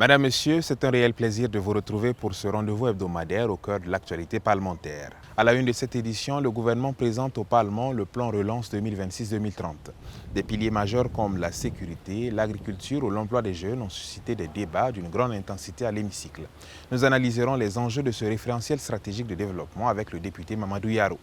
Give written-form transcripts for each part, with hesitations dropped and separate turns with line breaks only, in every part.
Madame, Monsieur, c'est un réel plaisir de vous retrouver pour ce rendez-vous hebdomadaire au cœur de l'actualité parlementaire. À la une de cette édition, le gouvernement présente au Parlement le plan relance 2026-2030. Des piliers majeurs comme la sécurité, l'agriculture ou l'emploi des jeunes ont suscité des débats d'une grande intensité à l'hémicycle. Nous analyserons les enjeux de ce référentiel stratégique de développement avec le député Mamadou Yaro.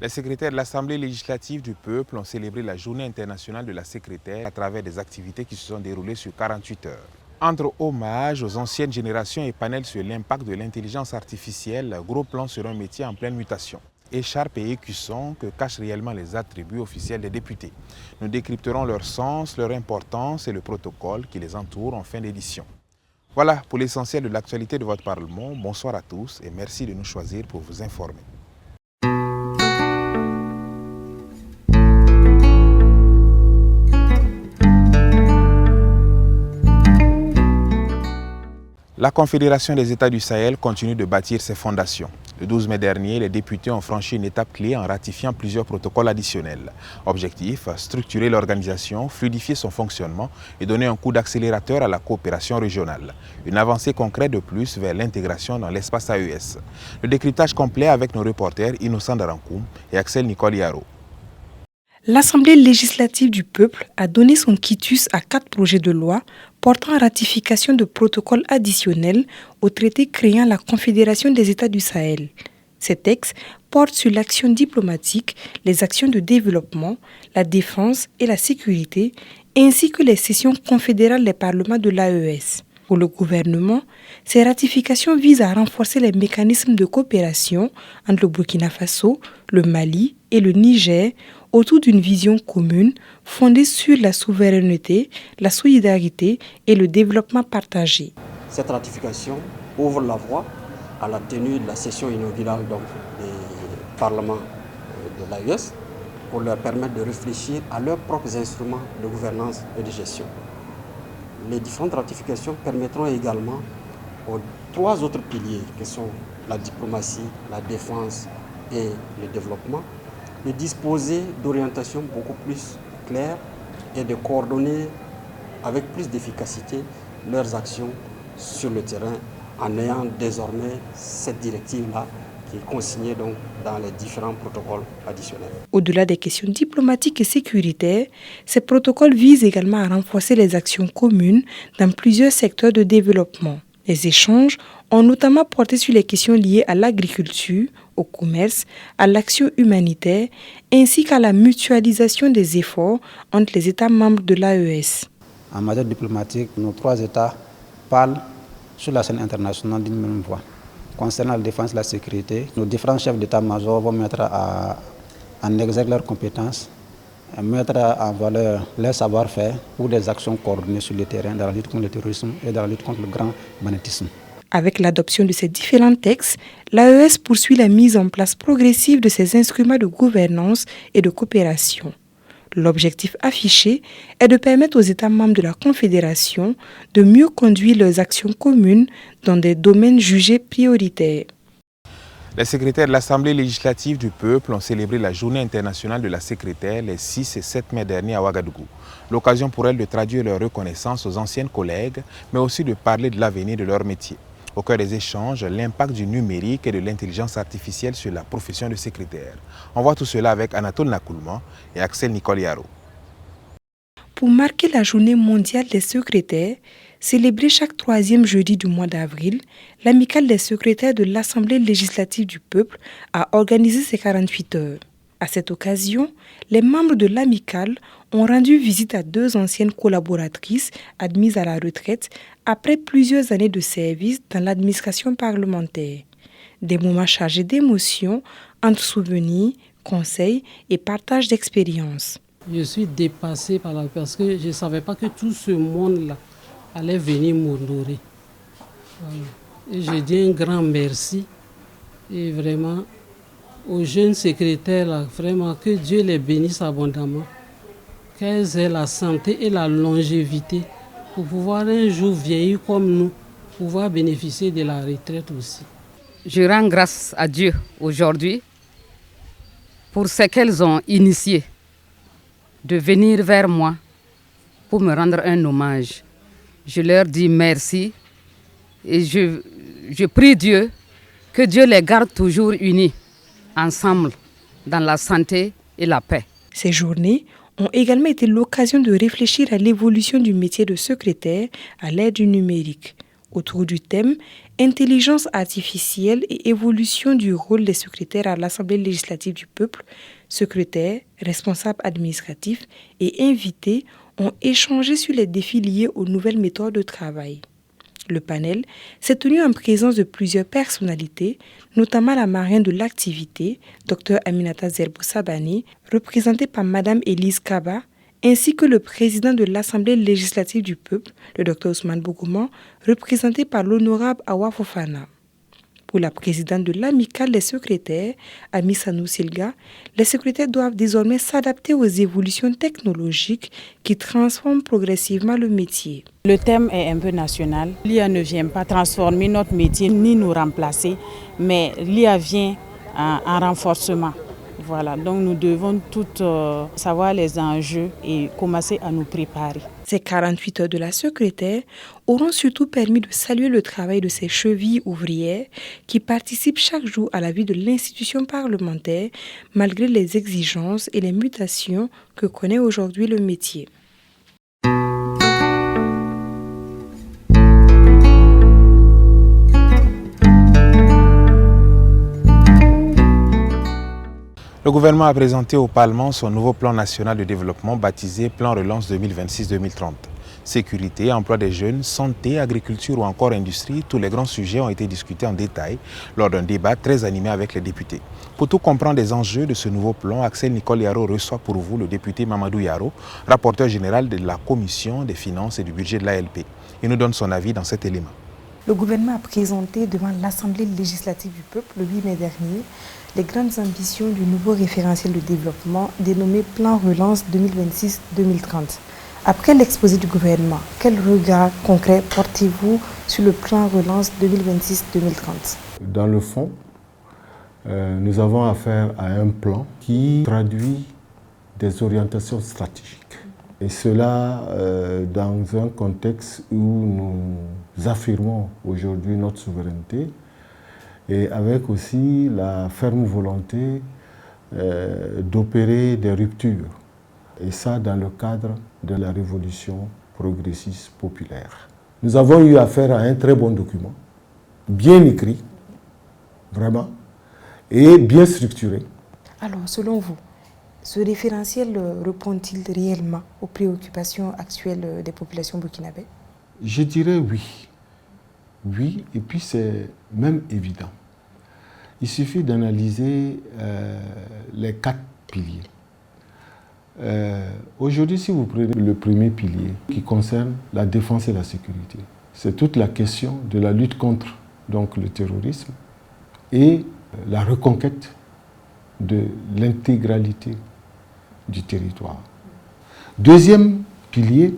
Les secrétaires de l'Assemblée législative du peuple ont célébré la Journée internationale de la secrétaire à travers des activités qui se sont déroulées sur 48 heures. Entre hommages aux anciennes générations et panels sur l'impact de l'intelligence artificielle, gros plan sur un métier en pleine mutation. Écharpe et écusson que cachent réellement les attributs officiels des députés. Nous décrypterons leur sens, leur importance et le protocole qui les entoure en fin d'édition. Voilà pour l'essentiel de l'actualité de votre Parlement. Bonsoir à tous et merci de nous choisir pour vous informer. La Confédération des États du Sahel continue de bâtir ses fondations. Le 12 mai dernier, les députés ont franchi une étape clé en ratifiant plusieurs protocoles additionnels. Objectif, structurer l'organisation, fluidifier son fonctionnement et donner un coup d'accélérateur à la coopération régionale. Une avancée concrète de plus vers l'intégration dans l'espace AES. Le décryptage complet avec nos reporters Innocent Darankoum et Axel Nicole Yaro.
L'Assemblée législative du peuple a donné son quitus à 4 projets de loi portant ratification de protocoles additionnels au traité créant la Confédération des États du Sahel. Ces textes portent sur l'action diplomatique, les actions de développement, la défense et la sécurité, ainsi que les sessions confédérales des parlements de l'AES. Pour le gouvernement, ces ratifications visent à renforcer les mécanismes de coopération entre le Burkina Faso, le Mali et le Niger autour d'une vision commune fondée sur la souveraineté, la solidarité et le développement partagé.
Cette ratification ouvre la voie à la tenue de la session inaugurale des parlements de l'AES pour leur permettre de réfléchir à leurs propres instruments de gouvernance et de gestion. Les différentes ratifications permettront également aux 3 autres piliers que sont la diplomatie, la défense et le développement de disposer d'orientations beaucoup plus claires et de coordonner avec plus d'efficacité leurs actions sur le terrain en ayant désormais cette directive-là qui est consignée donc dans les différents protocoles additionnels.
Au-delà des questions diplomatiques et sécuritaires, ces protocoles visent également à renforcer les actions communes dans plusieurs secteurs de développement. Les échanges ont notamment porté sur les questions liées à l'agriculture, au commerce, à l'action humanitaire, ainsi qu'à la mutualisation des efforts entre les États membres de l'AES.
En matière diplomatique, nos 3 États parlent sur la scène internationale d'une même voix. Concernant la défense et la sécurité, nos différents chefs d'État-major vont mettre en exergue leurs compétences, mettre en valeur leur savoir-faire pour des actions coordonnées sur le terrain dans la lutte contre le terrorisme et dans la lutte contre le grand banditisme.
Avec l'adoption de ces différents textes, l'AES poursuit la mise en place progressive de ces instruments de gouvernance et de coopération. L'objectif affiché est de permettre aux États membres de la Confédération de mieux conduire leurs actions communes dans des domaines jugés prioritaires.
Les secrétaires de l'Assemblée législative du peuple ont célébré la Journée internationale de la secrétaire les 6 et 7 mai dernier à Ouagadougou. L'occasion pour elles de traduire leur reconnaissance aux anciennes collègues, mais aussi de parler de l'avenir de leur métier. Au cœur des échanges, l'impact du numérique et de l'intelligence artificielle sur la profession de secrétaire. On voit tout cela avec Anatole Nakoulman et Axel Nicole Yaro.
Pour marquer la Journée mondiale des secrétaires, célébrée chaque 3e jeudi du mois d'avril, l'amicale des secrétaires de l'Assemblée législative du peuple a organisé ses 48 heures. À cette occasion, les membres de l'amicale ont rendu visite à 2 anciennes collaboratrices admises à la retraite après plusieurs années de service dans l'administration parlementaire. Des moments chargés d'émotions entre souvenirs, conseils et partage d'expériences.
Je suis dépassée parce que je ne savais pas que tout ce monde-là allait venir m'honorer. Voilà. Et je dis un grand merci et vraiment aux jeunes secrétaires, là, vraiment que Dieu les bénisse abondamment, qu'elles aient la santé et la longévité pour pouvoir un jour vieillir comme nous, pouvoir bénéficier de la retraite aussi.
Je rends grâce à Dieu aujourd'hui pour ce qu'elles ont initié, de venir vers moi pour me rendre un hommage. Je leur dis merci Et je prie Dieu que Dieu les garde toujours unis, ensemble, dans la santé et la paix.
Ces journées ont également été l'occasion de réfléchir à l'évolution du métier de secrétaire à l'ère du numérique, autour du thème « Intelligence artificielle et évolution du rôle des secrétaires à l'Assemblée législative du peuple ». Secrétaires, responsables administratifs et invités ont échangé sur les défis liés aux nouvelles méthodes de travail. Le panel s'est tenu en présence de plusieurs personnalités, notamment la marraine de l'activité, Dr Aminata Zerbo Sabani, représentée par Mme Elise Kaba, ainsi que le président de l'Assemblée législative du peuple, le Dr Ousmane Bougouma, représenté par l'honorable Awa Fofana. Pour la présidente de l'amicale des secrétaires, Ami Sanou Silga, les secrétaires doivent désormais s'adapter aux évolutions technologiques qui transforment progressivement le métier.
Le thème est un peu national. L'IA ne vient pas transformer notre métier ni nous remplacer, mais l'IA vient en renforcement. Voilà, donc nous devons tous savoir les enjeux et commencer à nous préparer.
Ces 48 heures de la secrétaire auront surtout permis de saluer le travail de ces chevilles ouvrières qui participent chaque jour à la vie de l'institution parlementaire malgré les exigences et les mutations que connaît aujourd'hui le métier.
Le gouvernement a présenté au Parlement son nouveau plan national de développement baptisé Plan Relance 2026-2030. Sécurité, emploi des jeunes, santé, agriculture ou encore industrie, tous les grands sujets ont été discutés en détail lors d'un débat très animé avec les députés. Pour tout comprendre des enjeux de ce nouveau plan, Axel Nicole Yaro reçoit pour vous le député Mamadou Yaro, rapporteur général de la Commission des finances et du budget de l'ALP. Il nous donne son avis dans cet élément.
Le gouvernement a présenté devant l'Assemblée législative du peuple le 8 mai dernier les grandes ambitions du nouveau référentiel de développement dénommé Plan Relance 2026-2030. Après l'exposé du gouvernement, quel regard concret portez-vous sur le Plan Relance 2026-2030 ?
Dans le fond, nous avons affaire à un plan qui traduit des orientations stratégiques. Et cela dans un contexte où nous affirmons aujourd'hui notre souveraineté et avec aussi la ferme volonté d'opérer des ruptures. Et ça dans le cadre de la révolution progressiste populaire. Nous avons eu affaire à un très bon document, bien écrit, vraiment, et bien structuré.
Alors, selon vous, ce référentiel répond-il réellement aux préoccupations actuelles des populations burkinabées ?
Je dirais oui. Oui, et puis c'est même évident. Il suffit d'analyser les 4 piliers. Aujourd'hui, si vous prenez le premier pilier qui concerne la défense et la sécurité, c'est toute la question de la lutte contre donc, le terrorisme et la reconquête de l'intégralité du territoire. Deuxième pilier,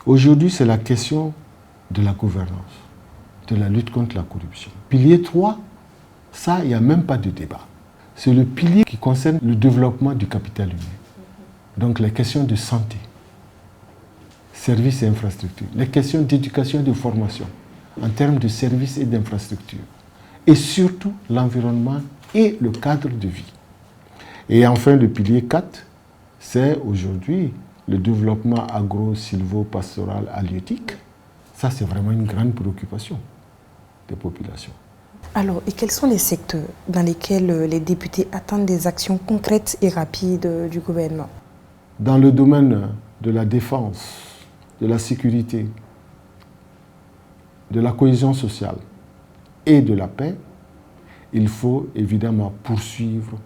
aujourd'hui, c'est la question de la gouvernance, de la lutte contre la corruption. Pilier 3, ça, il n'y a même pas de débat. C'est le pilier qui concerne le développement du capital humain. Donc les questions de santé, services et infrastructures, les questions d'éducation et de formation en termes de services et d'infrastructures, et surtout l'environnement et le cadre de vie. Et enfin, le pilier 4, c'est aujourd'hui le développement agro-silvo-pastoral halieutique. Ça, c'est vraiment une grande préoccupation des populations.
Alors, et quels sont les secteurs dans lesquels les députés attendent des actions concrètes et rapides du gouvernement ?
Dans le domaine de la défense, de la sécurité, de la cohésion sociale et de la paix, il faut évidemment poursuivre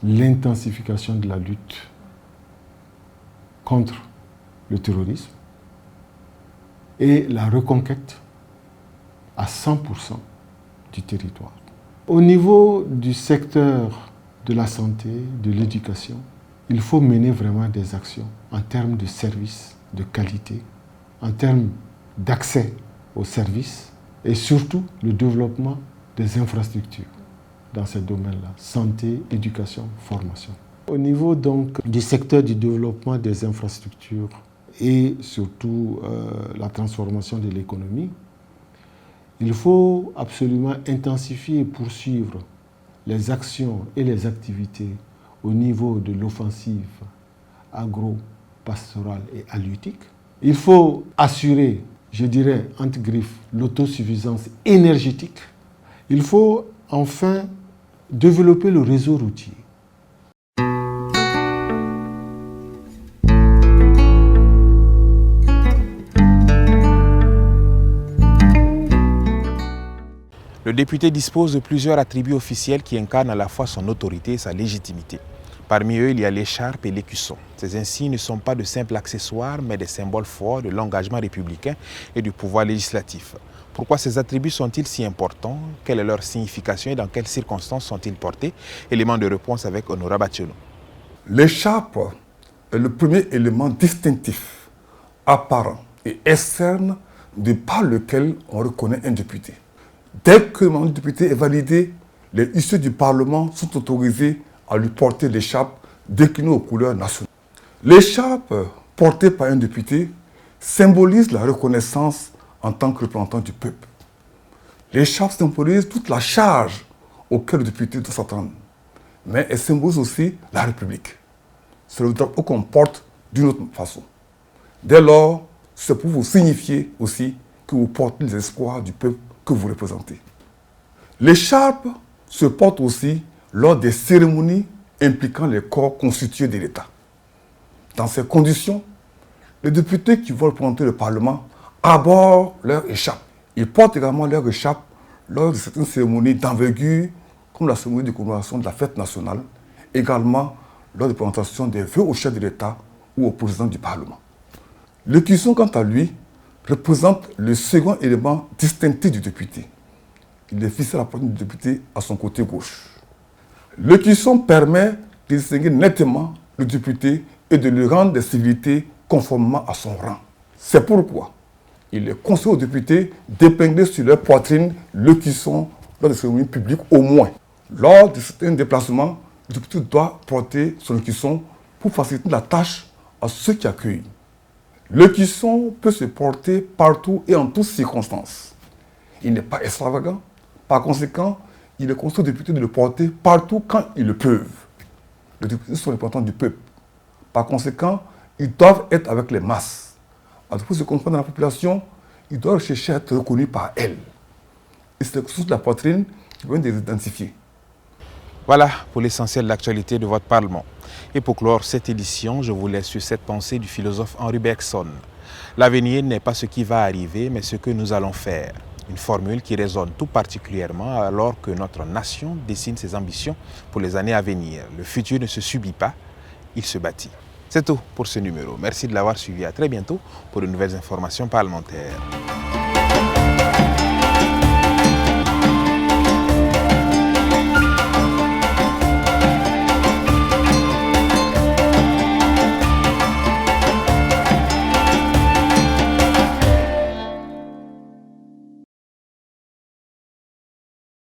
l'intensification de la lutte contre le terrorisme et la reconquête à 100% du territoire. Au niveau du secteur de la santé, de l'éducation, il faut mener vraiment des actions en termes de services de qualité, en termes d'accès aux services et surtout le développement des infrastructures dans ces domaines-là, santé, éducation, formation. Au niveau donc du secteur du développement des infrastructures et surtout la transformation de l'économie, Il faut absolument intensifier et poursuivre les actions et les activités au niveau de l'offensive agro-pastorale et halieutique. Il faut assurer, je dirais, entre griffes, l'autosuffisance énergétique. Il faut enfin développer le réseau routier.
Le député dispose de plusieurs attributs officiels qui incarnent à la fois son autorité et sa légitimité. Parmi eux, il y a l'écharpe et l'écusson. Ces insignes ne sont pas de simples accessoires, mais des symboles forts de l'engagement républicain et du pouvoir législatif. Pourquoi ces attributs sont-ils si importants? Quelle est leur signification et dans quelles circonstances sont-ils portés? Élément de réponse avec Honorable Bachelot.
L'écharpe est le premier élément distinctif, apparent et externe de par lequel on reconnaît un député. Dès que le mandat du député est validé, les issus du Parlement sont autorisés à lui porter l'écharpe déclinée aux couleurs nationales. L'écharpe portée par un député symbolise la reconnaissance en tant que représentant du peuple. L'écharpe symbolise toute la charge auquel le député doit s'attendre. Mais elle symbolise aussi la République. C'est le drapeau qu'on porte d'une autre façon. Dès lors, c'est pour vous signifier aussi que vous portez les espoirs du peuple que vous représentez. L'écharpe se porte aussi lors des cérémonies impliquant les corps constitués de l'État. Dans ces conditions, les députés qui vont représenter le Parlement abordent leur écharpe. Ils portent également leur écharpe lors de certaines cérémonies d'envergure, comme la cérémonie de commémoration de la fête nationale, également lors de la présentation des vœux au chef de l'État ou au président du Parlement. L'écusson, quant à lui, représente le second élément distinctif du député. Il est fixé à la poitrine du député à son côté gauche. L'écusson permet de distinguer nettement le député et de lui rendre des civilités conformément à son rang. C'est pourquoi il est conseillé aux députés d'épingler sur leur poitrine l'écusson lors des cérémonies publiques au moins. Lors de certains déplacements, le député doit porter son écusson pour faciliter la tâche à ceux qui accueillent. L'écusson peut se porter partout et en toutes circonstances. Il n'est pas extravagant. Par conséquent, il est conseillé aux députés de le porter partout quand ils le peuvent. Les députés sont les représentants du peuple. Par conséquent, ils doivent être avec les masses. Pour se comprendre dans la population, ils doivent chercher à être reconnus par elle. Et c'est le de la poitrine qui vient de les identifier.
Voilà pour l'essentiel de l'actualité de votre Parlement. Et pour clore cette édition, je vous laisse sur cette pensée du philosophe Henri Bergson. L'avenir n'est pas ce qui va arriver, mais ce que nous allons faire. Une formule qui résonne tout particulièrement alors que notre nation dessine ses ambitions pour les années à venir. Le futur ne se subit pas, il se bâtit. C'est tout pour ce numéro. Merci de l'avoir suivi. À très bientôt pour de nouvelles informations parlementaires.